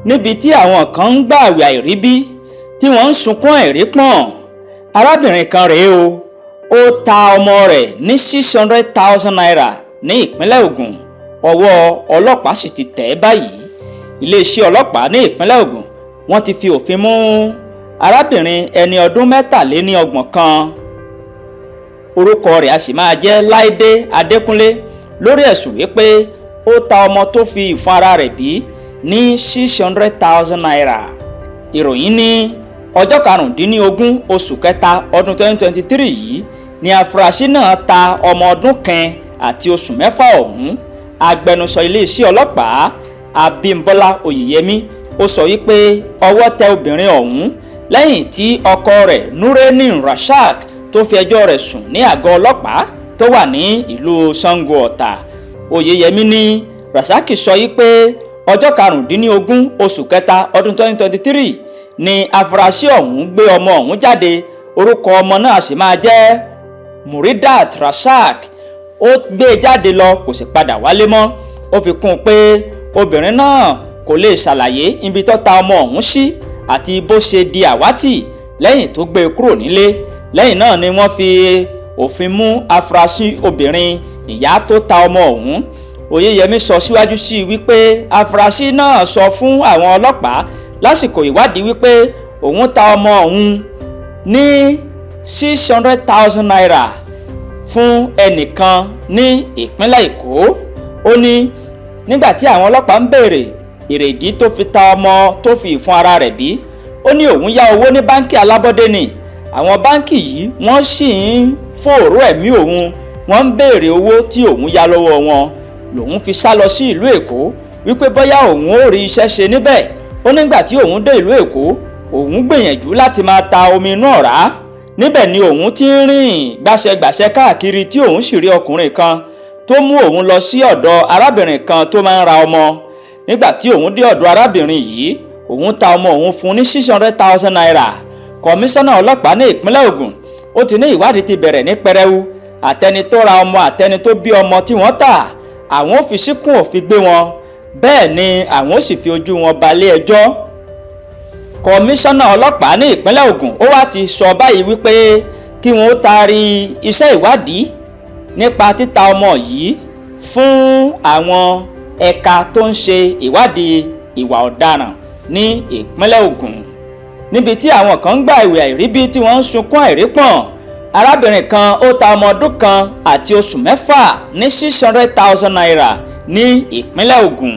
níbi tí àwọn kan ń gbààwẹ̀ àìríbí tí wọ́n ń sunkún àìrípọ̀n. Arábìnrin kan rèé o, ó ta ọmọ rẹ̀ ní 600,000 naira ní ìpínlẹ̀ Ògùn. Ọwọ́ ọlọ́pàá sì ti tẹ̀ ẹ́ báyìí. Iléeṣẹ́ ọlọ́pàá ní ìpínlẹ̀ Ògùn wọ́n ti fi òfin mú arábìnrin ẹni ọdún 23 kan. Orúkọ rẹ̀ a sì máa jẹ́ Láìdé Adékúnlé lórí ẹ̀sùn wípé ó ta ọmọ tó fi ìfun ara rẹ̀ bí ní 600,000 naira. Ìròyìn ní ọjọ́ 15 oṣù kẹta ọdún 2023 yìí ni afurasí náà ta ọmọ ọdún kan àti oṣù 6 ọ̀hún. Agbẹnusọ iléeṣẹ́ ọlọ́pàá Abímbọ́lá Oyèyẹmí ó sọ wípé ọwọ́ tẹ obìnrin ọ̀hún lẹ́yìn tí ọkọ rẹ̀ Nurenin Rasaq tó fi ẹjọ́ rẹ̀ sùn ní àgọ́ ọlọ́pàá tó wà ní ìlú Ṣàngó Ọ̀tà. Oyèyẹmí ní Rasaq sọ wípé ọjọ́ 15 oṣù kẹta ọdún 2023 ni afurasí ọ̀hún gbé ọmọ ọ̀hún jáde. Orúkọ ọmọ náà sì máa jẹ́ Muridat Rasaq. Ó gbé jáde lọ kò sì padà wálé mọ́. Ó fi kún un pé obìnrin náà kò lè ṣàlàyé ibi tó ta ọmọ ọ̀hún sí àti bó ṣe di àwátì lẹ́yìn tó gbé e kúrò nílé. Lẹ́yìn náà ni wọ́n fi òfin mú afurasí obìnrin ìyá tó ta ọmọ ọ̀hún. Oyèyẹmí sọ síwájú sí i wípé afurasí náà sọ fún àwọn ọlọ́pàá lásìkò ìwádìí wípé òun ta ọmọ ọ̀hún ní 600,000 naira fún ẹnìkan ní ìpínlẹ̀ Èkó. Ó ní nígbà tí àwọn ọlọ́pàá ń béèrè èrèdí tó fi ta ọmọ tó fi ìfun ara rẹ̀ bí, ó ní òun yá owó ní báńkì alábọ́dé ni. Àwọn báńkì yìí wọ́n sì ń fòòró ẹ̀mí òun, wọ́n ń béèrè owó tí òun yá lọ́wọ́ wọn. Lòun fi sá lọ sí ìlú Èkó wípé bóyá òun ó rí iṣẹ́ ṣe níbẹ̀. Ó nígbà tí òun dé ìlú Èkó, òun gbìyànjú láti máa ta omi inú ọ̀rá. Níbẹ̀ ni òun ti ń rìn gbàṣẹgbàṣẹ káàkiri tí òun sì rí ọkùnrin kan tó mú òun lọ sí ọ̀dọ̀ arábìnrin kan tó máa ń ra ọmọ. Nígbà tí òun dé ọ̀dọ̀ arábìnrin yìí, òun ta ọmọ òun fún ní 600,000 naira. Kọmíṣánná ọlọ́pàá ní ìpínlẹ̀ Ògùn ó ti ní ìwádìí ti bẹ̀rẹ̀ ní pẹrẹu. Àtẹni tó ra ọmọ àtẹni tó bí ọmọ tí wọ́n tà, àwọn ò fi síkùn òfin gbé wọn. Bẹ́ẹ̀ ni àwọn ò sì fi ojú wọn balẹ̀ ẹjọ́. Kọmíṣánná ọlọ́pàá ní ìpínlẹ̀ Ògùn ó wá ti sọ báyìí wípé kí wọ́n ó taari iṣẹ́ ìwádìí nípa títa ọmọ yìí fún àwọn ẹ̀ka tó ń ṣe ìwádìí ìwà ọ̀daràn ní ìpínlẹ̀ Ògùn. Níbi tí àwọn kan ń gba ìwé àìríbí tí wọ́n ń sunkún àìrípọ̀n, arábìnrin kan ó ta ọmọ ọdún kan àti oṣù 6 ní 600,000 naira ní ìpínlẹ̀ Ògùn.